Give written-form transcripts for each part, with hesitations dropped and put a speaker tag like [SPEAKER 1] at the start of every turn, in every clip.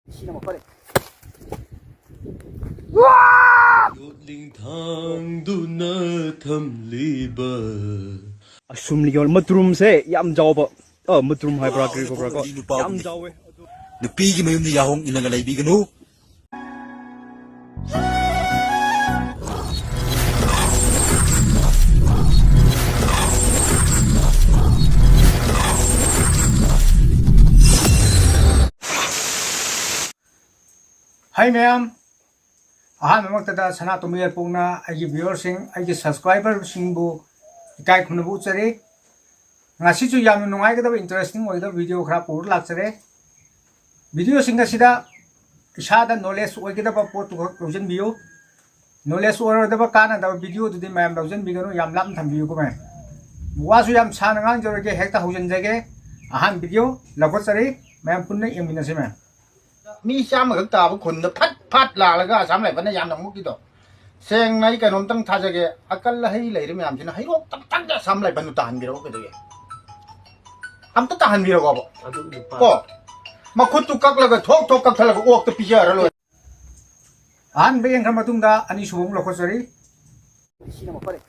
[SPEAKER 1] Sino mo pare?
[SPEAKER 2] Yodling thang du na tham liba.
[SPEAKER 1] Asumli yol madrum se yam jawba. Madrum hai bra kri ko bra ko. Yam jawe.
[SPEAKER 3] Nupi mayum ni yahong inangalay bigan ho.
[SPEAKER 4] Hi ma'am. Memang sana tumir puna aji viewer sing aji subscriber sing bu ikai khuna bu chare ngasi chu yam nungai ka interesting oi da video khra pur lak chare video sing sida isa da knowledge oi ka da pot thousand view knowledge or da kana da video du di ma'am thousand view no yam lam tham view ko mai wa su yam sa ngang jor ke hekta thousand jage video lagot chare ma'am punna yamina se ma'am
[SPEAKER 5] mi sam ở ta bu khun phát phát là cái sam lại vẫn là yam nong muk đó sen này cái nom tăng tha cái akal là hay lấy dem yam china hay ro tak tak da sam lại vẫn tahan biro cái đấy am ta tahan biro ko mà khut tu kak là cái thok kak thala ko ok ta pija ra lo
[SPEAKER 4] be yang khama tung da ani subong lo khosari
[SPEAKER 1] Sino mo pare?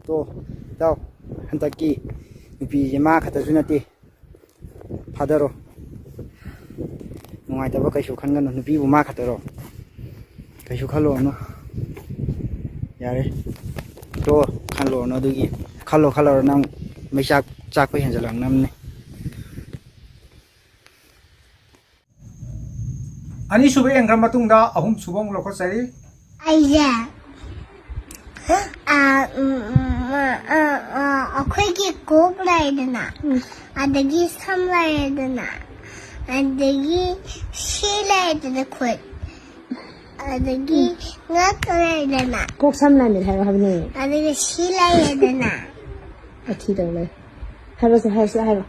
[SPEAKER 6] To daw hantaki nupi jema khata junati phadaro nungai taba kaisu khangan nupi bu ma khataro kaisu khalo no yare to khalo no dugi khalo nang mai chak pe hen jalang nam ne
[SPEAKER 4] ani sube yang khama tung da ahum subong lo khosari
[SPEAKER 7] Ayah, akwai kok laidana, adagi sam laidana, adagi shi laidana kwat, adagi ngak laidana,
[SPEAKER 8] Kok sam lai mit hai ba habni
[SPEAKER 7] adagi shi laidana,
[SPEAKER 8] athi dang lai hai ba se hai sa hai ba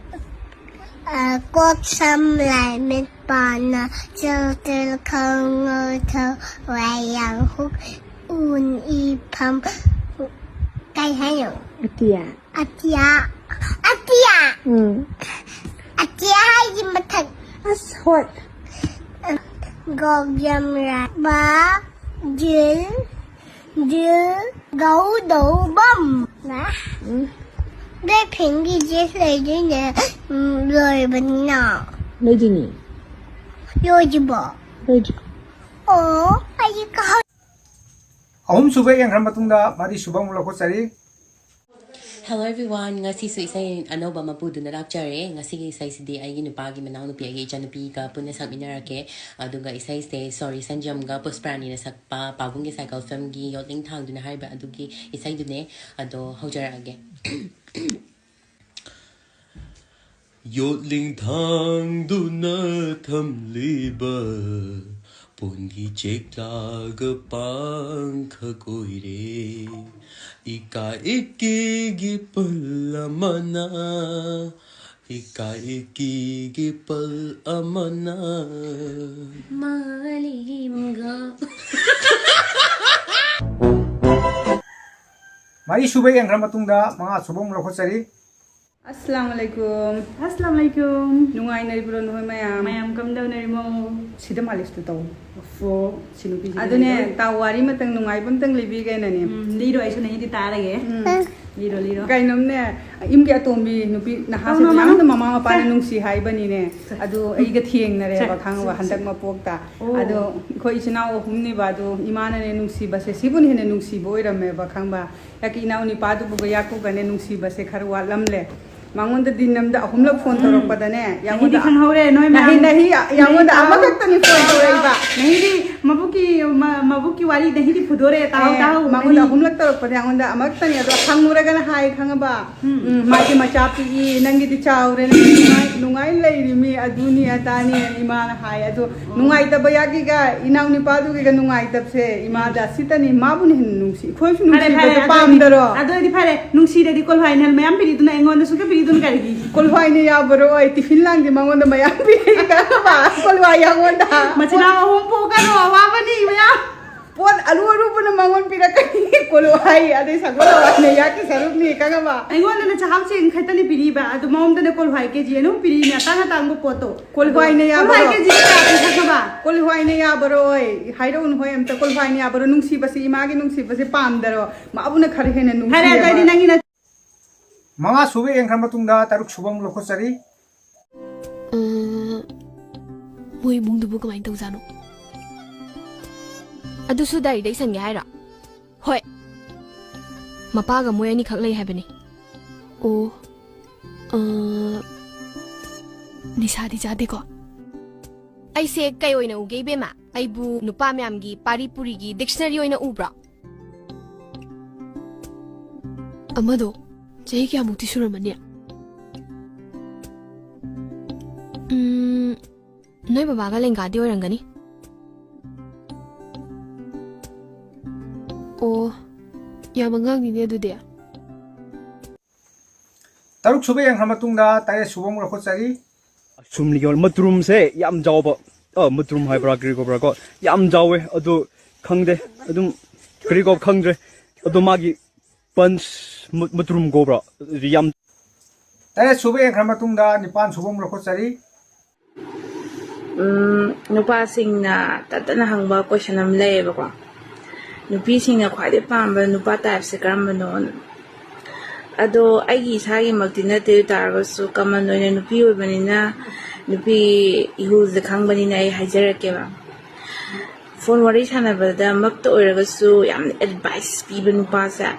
[SPEAKER 7] kok sam lai mit pana, tel kang thơ wayang huk un I pam kai hai yo.
[SPEAKER 8] atia
[SPEAKER 7] Atia hai di matak
[SPEAKER 8] as hot
[SPEAKER 7] gog yam ra ba jil gấu đổ bom đó đây phình cái dễ lấy đấy nè rồi bên nọ
[SPEAKER 8] lei ji ni
[SPEAKER 7] rồi chỉ bỏ
[SPEAKER 8] lei ji
[SPEAKER 7] ồ ai có
[SPEAKER 4] ahum sube yang khama tung da mari subong lo khosari
[SPEAKER 9] Hello everyone, ngasi su isay anoba mapudu na lakchare ngasi gi isay sidi ay ginupagi manaw no piagi chanapi ka punna saminarake aduga isay stay sorry sanjam ga posprani na sakpa pabung gi cycle film gi yoting thang duna haiba adugi isay dune ado haujarage
[SPEAKER 2] Yodling thang du na tham liba. Pungi chekla ga pang koi re. Ika iki gi palamana. Ika iki gi palamana.
[SPEAKER 9] malim ga
[SPEAKER 4] mari sube yang khama tung da mga subong lo khosari
[SPEAKER 10] Assalamualaikum. Assalamualaikum. Nungai nari bro nuhoi mayam kam daw nari mo sida malis to taw. Fo sinupi. Adune tawari matang nungai bam tang libi kay nani.
[SPEAKER 8] liro ai su nei di ta lage liro
[SPEAKER 10] Kay nom ne imgi atombi nupi nahasa yang na mama mapa na nungsi hai bani ne. Adu ai ga thieng na re ba khang wa handak mapok ta. Adu khoi isina o humni ba du imana ne nungsi ba se sibun hene nungsi boi ram me ba khang ba. Yaki ina uni pa du bu ya ku ga ne nungsi ba se kharwa lam le. Mangun da din nam da ahum lak phone torok pa da ne yang
[SPEAKER 8] di khang hore noi ma
[SPEAKER 10] nahi yang da amak ta ni phone toroi ba
[SPEAKER 8] nahi di mabuki wali nahi di phudore tau
[SPEAKER 10] mangun da ahum lak torok pa yang da amak ta ni ado khang mura ga na hai khang ba ma ki ma cha pi nangi di chaw re nungai lai ri mi aduni atani ima na hai ado nungai ta ba ya ki ga inau ni pa du ga nungai tab se ima da sitani ma bu ni nungsi khoi su nungsi ba pam daro
[SPEAKER 8] ado di phare nungsi de di kol hai nal mayam piri duna engon su ka piri dun karigi
[SPEAKER 10] kolwai ni ya bro oi tifin lang di mangon da mayam pi ka ba kolwai yang wanda
[SPEAKER 8] machina hum po ka no wa bani mayam
[SPEAKER 10] पोत अलू अलू पुन मंगोन पिरकनी कोलो high अदे सगोला वाने याकी सरुप नि कागबा
[SPEAKER 8] अइगोन ने चाहाव Cheng खैतनी पिरीबा अदु मम दने कोल हाई के जिनो पिरी ने ताना तांगो पोतो
[SPEAKER 10] कोल हाई ने या
[SPEAKER 8] हाई के जी का थकबा
[SPEAKER 10] कोल हाई ने या बरोय हाइरोन होय अमता कोल हाई ने या बरो नुंसी बसी इमागी नुंसी बसी पाम दरो माबुना खरे हेने नुंसी
[SPEAKER 8] हरे गइदि नंगी ना
[SPEAKER 4] मंगा सुबे एंखर मतुंगा तरुक सुबम लोखोचरी
[SPEAKER 11] मोई मुंगदुबु कमाई तौजानो अदुसु दाइदै संगे हाइरा होय मपागा मोय अनि खक लई हाबनी ओ निसादी जादे को ऐसे कई ओइना उगे बेमा आइबु नुपा म्यामगी पारीपुरीगी डिक्शनरी ओइना उब्रा अमदो चही क्या मुक्ति सुरमन्या नोय बाबागा लेंगादी ओइरंगनी ओ यामंगांगनी दुदे
[SPEAKER 4] तरुक सुबे एंखर मतुंगा तारे सुबम लोखोचरी
[SPEAKER 1] ꯑꯁꯨꯝꯂꯤꯒꯤ ꯃꯇ꯭ꯔꯨꯝꯁꯦ ꯌꯥꯝ ꯆꯥꯎꯕ ꯃꯇ꯭ꯔꯨꯝ ꯍꯥꯏꯕ꯭ꯔꯥ ꯀꯔꯤꯒꯣꯕ꯭ꯔꯥ ꯀꯣ ꯌꯥꯝ ꯆꯥꯎꯋꯦ ꯑꯗꯨ ꯈꯪꯗꯦ ꯑꯗꯨꯝ ꯀꯔꯤꯒꯣ ꯈꯪꯗ꯭ꯔꯦ ꯑꯗꯨ ꯃꯥꯒꯤ ꯄꯟꯁ ꯃꯇ꯭ꯔꯨꯝ ꯒꯣꯕ꯭ꯔꯥ ꯌꯥꯝ
[SPEAKER 4] तारे सुबे एंखर मतुंगा निपान सुबम लोखोचरी
[SPEAKER 12] नुपासिंगना ततना हंगबा क्वेश्चन अम लेबको नुपीसिंगना ख्वाइदे पाम्बा नुपा टाइप्स करमनो अदो आइगी सागी मक्ति नते तारगसु कमन ओइना नुपी ओइबनिना नुपी इहुज खंगबनिना आई हाइजरकेबा फोन वारी सानाबदा मक्तो ओइरगसु याम एडवाइस पीबा नुपासा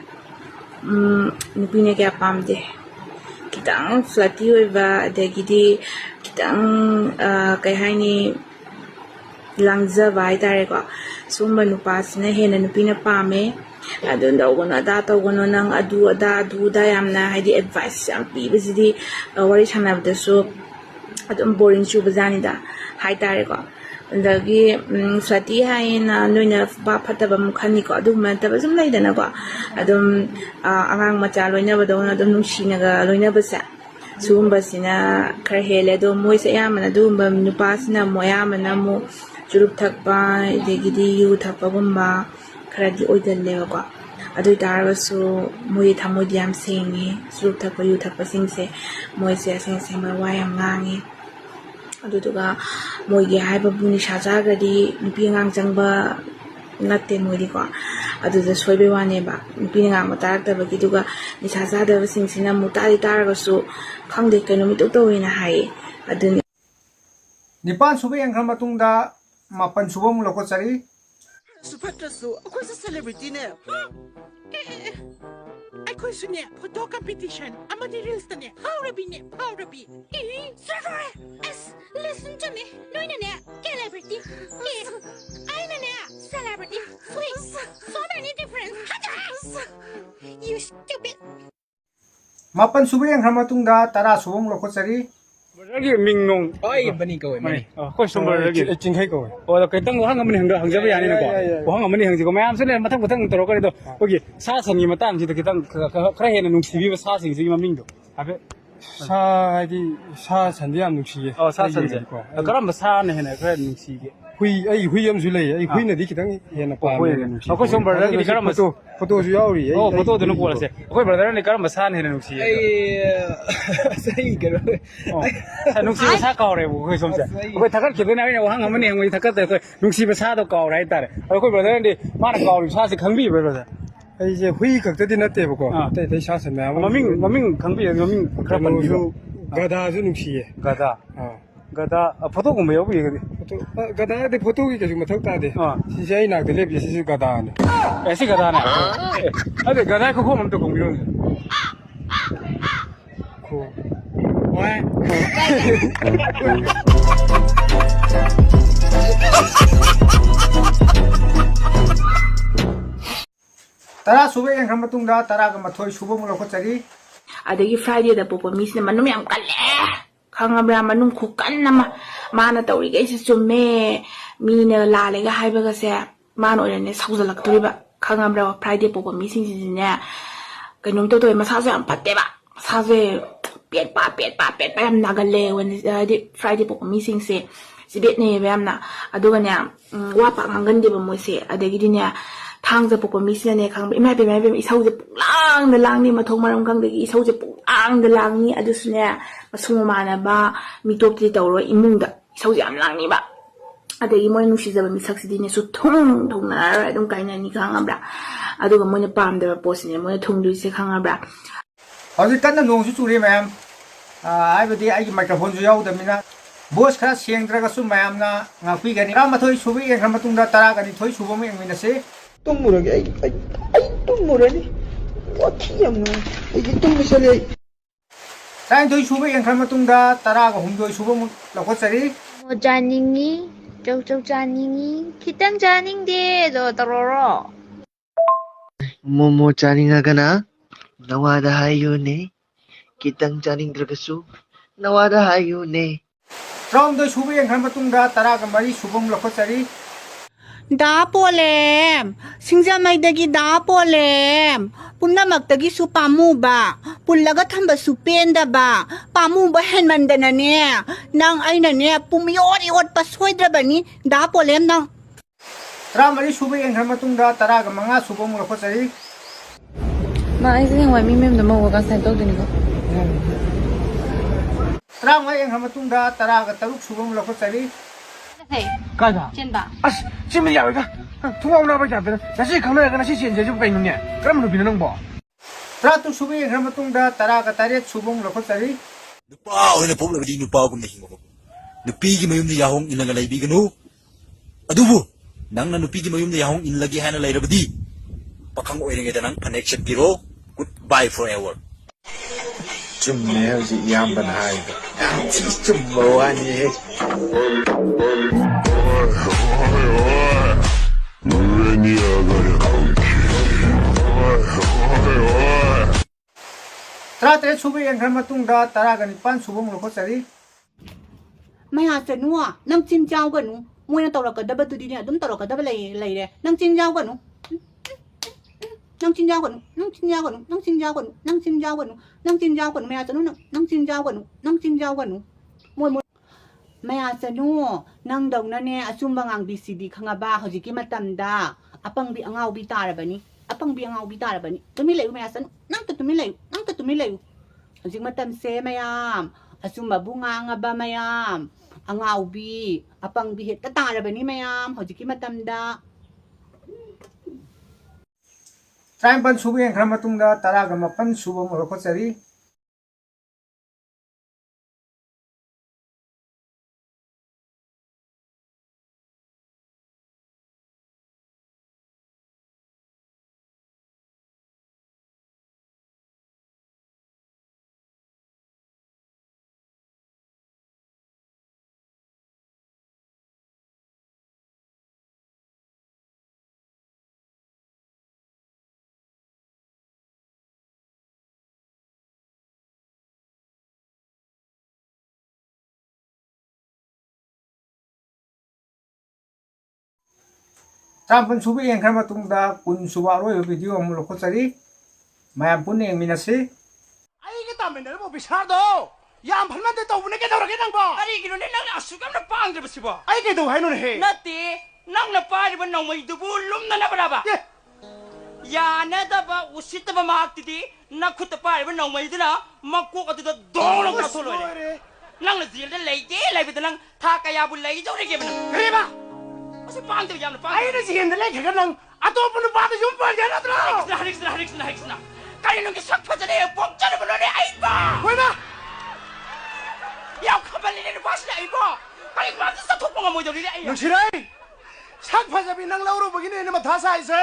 [SPEAKER 12] नुपीने क्या पामदे कितांग फ्लटी ओइबा अदगिदी कितांग कई हाइनी लांगजबा हाइतारेको सुम्बा नुपासिना हेना नुपीना पामे अदुन दौगनो अदा तौगनो नंग अदु अदा अदुदा यामना हाइदि एडवाइस याम पीबसिदि वारी सानाबदसु अदुम बोरिंग चुबजानिदा हाइतारेको अंदगी फ्लटी हाइना नोइना बा फतबा मुखनिको अदुम मतबा जुम लैदनाको अदुम आंगांग मचा लोइनबदौना अदुम नुसिनागा लोइनबसा सुगुम्बसिना खर हेले दो मोइसे यामना दुम्बा नुपासिना मोयामना मु चुरुप थकपा इदेगिदि यु थकपगुम्बा खरदी ओइगल्लेबको अदु तारगसु मोइ थमोदि याम सेंगे चुरुप थकपा यु थकपसिंगसे मोइसे असें सेंबा वायाम ngangi अदुदुगा मोइगे हाइबबु निशा जागदि नुपि ngang jangba natte moidiko aduda soibe waneba नुपि ngang mataraktabagi duga निशा जादबा सिंगसिना मुतादि तारगसु खंगदे कनो मितु तोइना हाइ अदुनि
[SPEAKER 4] निपान सुबे एंखर मतुंगा मापन सुबम लोखोचरी
[SPEAKER 13] सुफत्रसु अखोइस सेलिब्रिटी ने अखोइस ने फोटो कंपटीशन अमदि रील्स तने हाउरबी ने हाउरबी सररे एस लिसन टू मी नोइना ने सेलिब्रिटी आइना ने celebrity please so many different you stupid
[SPEAKER 4] मापन सुबे एंखर मतुंगा तारा सुबम लोखोचरी
[SPEAKER 14] बरगी मिंगनों
[SPEAKER 1] ꯑꯩ बनी कौवे
[SPEAKER 14] मनी कोई सोमबरगी चिंखै कौवे ओ कइतंग वहांग अमनि हंगजबा यानि नको वहांग अमनि हंगजिको मयाम सने मथंग मथंग तरो करिदो ओगी सा संगी मतंग जिद कितंग खरा हेना नुंसिबि सा सिंग जिग ममिंग दो आबे
[SPEAKER 15] सा हाइदि सा संदि याम नुंसिये
[SPEAKER 14] सा संजे करम सा ने हेना खरा नुंसिगे
[SPEAKER 15] हुई अमसु लई आई हुई नदी कितंग हेना पामे
[SPEAKER 14] अखोइ सोमबरगी करम
[SPEAKER 15] फोटो सु याउरी
[SPEAKER 14] ओ फोटो दनु पोलसे अखोइ ब्रदर ने करम सा ने हेना नुंसिये
[SPEAKER 1] सही करो
[SPEAKER 14] नुंसि सा कावरे अखोइ सोमसे अखोइ थकत खिदना ने वहांग अमनि हंगै थकत अखोइ नुंसि सा दो कावरे हाइतारे अखोइ ब्रदर ने माना कावरि सा से खंगबि ब्रदर
[SPEAKER 15] ꯑꯩꯁꯦ ꯍꯨꯏ ꯈꯛꯇꯗꯤ ꯅꯠꯇꯦꯕꯀꯣ ꯑꯇꯩ ꯑꯇꯩ ꯁꯥ ꯁꯟ ꯃꯌꯥꯝ
[SPEAKER 14] ꯃꯃꯤꯡ ꯈꯪꯕꯤꯌꯦ ꯃꯃꯤꯡ ꯈꯔ ꯄꯟꯕꯤꯌꯨ
[SPEAKER 15] ꯒꯙꯥꯁꯨ ꯅꯨꯡꯁꯤꯌꯦ
[SPEAKER 14] ꯒꯙꯥ ꯒꯙꯥ ꯐꯣꯇꯣꯒꯨꯝꯕ ꯌꯥꯎꯕꯤꯒꯗꯤ
[SPEAKER 15] ꯒꯙꯥꯗꯤ ꯐꯣꯇꯣꯒꯤ ꯀꯩꯁꯨ ꯃꯊꯧ ꯇꯥꯗꯦ ꯁꯤꯁꯦ ꯑꯩ ꯅꯥꯛꯇ ꯂꯦꯞꯄꯤꯁꯦ ꯁꯤꯁꯨ ꯒꯙꯥꯅꯦ
[SPEAKER 14] ꯑꯦ ꯁꯤ ꯒꯙꯥꯅꯦ ꯑꯗꯨ ꯒꯙꯥ ꯈꯨꯈꯣꯡ ꯑꯝꯇ ꯈꯣꯡꯕꯤꯔꯣꯅꯦ
[SPEAKER 4] तारा सुबे एंखर मतुंगा तारा का मथोय सुबम लोखोचरी
[SPEAKER 12] अदगी फ्राइडे दा पोपो मिसने मनुम याम कल्ले खंगब्रा मनुम खुकन नमा माना तौरिगे से चुम्मे मीने लालेगा हाइबगसे मान ओरने सौजलक्तोरिबा खंगब्रा फ्राइडे पोपो मिसिंग सिने कइनोम तो मसाजे याम फत्तेबा मसाजे पेट पा याम Nagle one Friday Poopó missing से ꯆꯤꯕꯦꯠꯅꯩꯌꯦꯕ ꯌꯥꯝꯅ ꯑꯗꯨꯒꯅꯦ ꯋꯥ ꯄꯥꯛ ꯉꯥꯡꯒꯟꯗꯦꯕ ꯃꯣꯏꯁꯦ ꯑꯗꯒꯤꯗꯤꯅꯦ ꯊꯥꯡꯖ ꯄꯣꯛꯄ ꯃꯤꯁꯤꯅꯅꯦ ꯈꯪꯕ ꯏꯃꯥ ꯏꯕꯦꯝ ꯏꯁꯧꯁꯦ ꯄꯨꯡꯂꯥꯡꯗ ꯂꯥꯡꯅꯤ ꯃꯊꯣꯡ ꯃꯔꯝ ꯈꯪꯗꯒꯤ ꯏꯁꯧꯁꯦ ꯄꯨꯡꯂꯥꯡꯗ ꯂꯥꯡꯅꯤ ꯑꯗꯨꯁꯨꯅꯦ ꯃꯁꯨ ꯃꯃꯥꯟꯅꯕ ꯃꯤꯇꯣꯞꯇꯗꯤ ꯇꯧꯔꯣꯏ ꯏꯃꯨꯡꯗ ꯏꯁꯧꯁꯦ ꯌꯥꯝ ꯂꯥꯡꯅꯤꯕ ꯑꯗꯒꯤ ꯃꯣꯏ ꯅꯨꯡꯁꯤꯖꯕ ꯃꯤꯁꯛꯁꯤꯗꯤꯅꯦ ꯁꯨꯛꯊꯨꯡ ꯊꯨꯡꯅꯔꯔꯣꯏ ꯑꯗꯨꯝ ꯀꯥꯏꯅꯅꯤ ꯈꯪꯉꯕ꯭ꯔꯥ ꯑꯗꯨꯒ ꯃꯣꯏꯅ ꯄꯥꯝꯗꯕ ꯄꯣꯠꯁꯤꯅꯦ ꯃꯣꯏꯅ ꯊꯨꯡꯗꯣꯏꯁꯦ ꯈꯪꯉꯕ꯭ꯔꯥ
[SPEAKER 4] ꯍꯧꯖꯤꯛ ꯀꯟꯅ ꯅꯣꯡꯁꯨ ꯆꯨꯔꯤ ꯃꯌꯥꯝ ꯍꯥꯏꯕꯗꯤ ꯑꯩꯒꯤ ꯃꯥꯏꯀ꯭ꯔꯣꯐꯣꯟꯁꯨ ꯌꯥꯎꯗꯕꯅꯤꯅ ꯚꯣꯏꯁ ꯈꯔ ꯁꯦꯡꯗ꯭ꯔꯒꯁꯨ ꯃꯌꯥꯝꯅ ꯉꯥꯛꯄꯤꯒꯅꯤ 12 ꯁꯨꯕ ꯌꯦꯡꯈ꯭ꯔ ꯃꯇꯨꯡꯗ 12 ꯁꯨꯕ ꯑꯃ ꯌꯦꯡꯃꯤꯟꯅꯁꯤ
[SPEAKER 6] ꯇꯨꯝꯃꯨꯔꯒꯦ ꯑꯩ ꯇꯨꯝꯃꯨꯔꯅꯤ ꯋꯥꯊꯤ ꯌꯥꯝ ꯉꯥꯡ ꯑꯩꯗꯤ ꯇꯨꯝꯕ ꯆꯠꯂꯦ ꯑꯩ
[SPEAKER 4] 12 ꯁꯨꯕ ꯌꯦꯡꯈ꯭ꯔ ꯃꯇꯨꯡꯗ 13 ꯁꯨꯕ ꯑꯃꯨꯛ ꯂꯧꯈꯠꯆꯔꯤ
[SPEAKER 7] ꯆꯥꯅꯤꯡꯉꯤ ꯆꯧ ꯆꯥꯅꯤꯡꯉꯤ ꯈꯤꯇꯪ ꯆꯥꯅꯤꯡꯗꯦꯗꯣ ꯇꯧꯔꯣꯔꯣ
[SPEAKER 16] 모모 짜링하거나 나와다 하유네 기땅 짜링들어가수 나와다 하유네
[SPEAKER 4] 12 수ba yengkhra matungda 13 suba amuk lawkhatchari
[SPEAKER 13] दा पोलेम सिंजामैदगी दा पोलेम पुनमक्तगिसु पामुबा पुल्लगा थंबसु पेंदबा पामुबा हेनमंदनने नंग आइनने पुमियोरी ओटपा सोइद्रबनी दा पोलेम नंग
[SPEAKER 4] 13 suba yengkhra matungda 15 suba amuk lawkhatchari
[SPEAKER 12] मा आइसे हवाई मी मेम दमा वगा साइड तो दिनको
[SPEAKER 4] 15 yengkhra matungda 13 suba amuk lawkhatchari
[SPEAKER 15] 가자.
[SPEAKER 13] 젠바
[SPEAKER 15] 아씨, 지금 야외가 통화오나 밖에 안 되는. 다시 강나라가 다시 현재 좀 가있느냐? 그러면 누비는 거.
[SPEAKER 4] 12 suba yengkhra matungda 18 suba amuk lawkhatchari
[SPEAKER 3] 누빠 오늘 보려고 니 누빠하고는 힘 먹고 누삐기 마음도 야홍 일러가 라이비가노 아두부 낭나 누삐기 마음도 야홍 일러기 하나 라이러버디 박항 오이링에다 낭 파넥션 비로 굿바이 forever
[SPEAKER 17] ꯆꯨꯝꯃꯦ ꯍꯧꯖꯤꯛ ꯏꯌꯥꯝꯕꯅ ꯍꯥꯏꯗꯣ ꯌꯥꯝ ꯊꯤ ꯆꯨꯝꯕ ꯋꯥꯅꯤꯍꯦ
[SPEAKER 4] Terakhir suba yengkhra matungda 19 suba amuk lawkhatchari
[SPEAKER 8] maya chanua nang chin jaw ganu moina tawrakadaba tudine adum tawrakadaba leire nang chin jaw ganu nang chin jaw ganu nang chin jaw ganu nang chin jaw ganu nang chin jaw ganu nang chin jaw ganu maya chanu nang chin jaw ganu nang chin jaw ganu moi maya chanu nang dawna ne achumba ngang bcd khangaba hojiki matamda apangbi angaubi tarabani apangbi angaubi tarabani tumi leyu maya chanu nang tumi leyu hojik matam se mayam achumba bunga ngaba mayam angaubi apangbi heta tarabani mayam hojiki matamda
[SPEAKER 4] 13 suba yengkhra matungda 18 suba amuk lawkhatchari Terakhir suba yengkhra matungda 10 suba aroiba video amuk lawkhatchari mayam punna yengminasi
[SPEAKER 5] 아이게 따면 뭐 비싸도 야 발만데 또 우네 깨더라게 낭보 아니 기로네 낭 아수감나 빵들 버시고 아이게 도 하이노네 해 나띠 낭나 빠리번 낭모이도 불lum나 나버라바 야 나다바 우시다바 마악티디 나 쿠타 빠리번 낭모이드나 막고 어디다 동롱 가솔로래 낭나 지일데 레이데 라이비드 낭 타카야부 레이도리 게면 그래봐 어서 빵들 야는 빵 아이는 지겐데 레 그냥 아토분은 봐도 좀 빨잖아들아 하릭스나 까이는 게 삭파전에 뽕짜는 물러내 아이봐 왜나 야 카발리는 봐시나 아이봐 빨리 맞았어 토뽕아 모이더리 아이
[SPEAKER 17] 넌치라이 삭파잡이 낭라우로 보기는 이놈아 다 사이세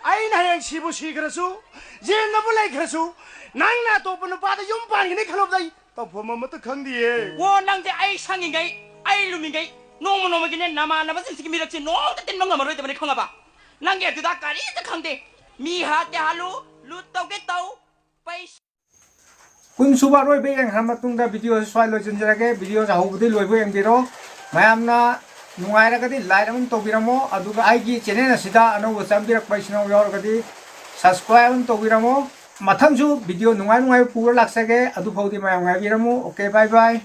[SPEAKER 17] 아이나 양 시부시 그래수 제나 불라이 그래수 낭나 또분은 봐도 좀 빨리네 칼롭다이 또 보면 또 강디에
[SPEAKER 5] 원낭대 아이 상인가이 아이 루민가이 노무노무기네 나마나마 신식이 미력지 노무대 뜬 놈가 머리 때문에 강아봐 낭게 그다 까리 강대 미하 때하루 루떡겠다우 빠이
[SPEAKER 4] 10 suba aroiba yengkhra matungda video swai loisinjarage video jahubudi loibo yengbiro mayamna nungairagadi like amon tobiramo aduga aigi channel asida anoba chambirakpa isina yauragadi subscribe amon tobiramo mathangsu video nungai pura laksage adu phodi mayam ngaibiramo okay bye bye